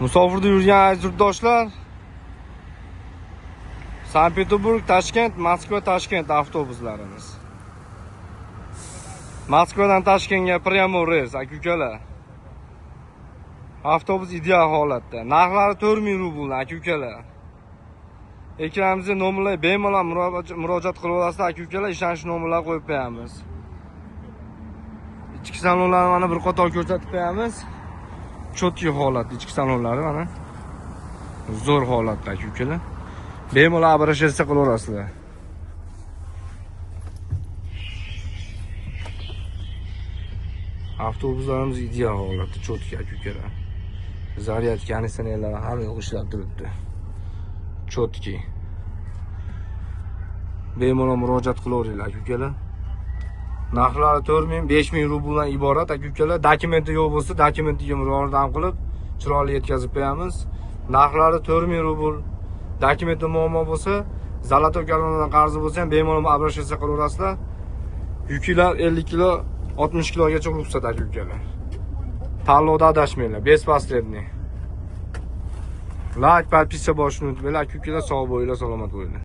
Musofirda yurgan aziz yurtdoshlar, Sankt-Peterburg, Toshkent, Moskva, Toshkent avtobuslarimiz. Moskvadan Toshkentga prямой reys, aka-ukalar. Avtobus ideal holatda. Narxlari 4000 rubl, aka-ukalar. Ekranimizga nomerlar bemalol murojaat qilib olasizlar, aka-ukalar, ishonchli nomerlar qo'yib qo'yamiz. Ichki salonlarni mana bir qator ko'rsatib qo'yamiz. Chotki holatda ichki salonlari mana. Zo'r holatda, aka-ukalar. Bemalol обращаться qilaverasizlar. Avtobuslarimiz ideal holatda, chotki, aka-ukalar. Zaryadka konditsionerlari hamma yoq ishlab turibdi. Chotki. Bemalol murojaat qilaveringlar, aka-ukalar. Narxlari 4000-5000 rubldan iborat, aka-ukalar. Dokumenti yo'q bo'lsa, dokumentiga murojaat qilib, chiroyli yetkazib qo'yamiz. Narxlari 4000 rubl. Dokumenti muammo bo'lsa, Zolotoy koloniyadan qarzi bo'lsa ham bemalol обращаться qilaverasizlar. Yuklar 50 kilo, 60 kilogacha ruxsat, aka-ukalar. Tanlovda adashmanglar, bespostredniy. Like, подписываться bo'lishni unutmanglar, aka-ukalar, sog' bo'linglar, salomat bo'linglar.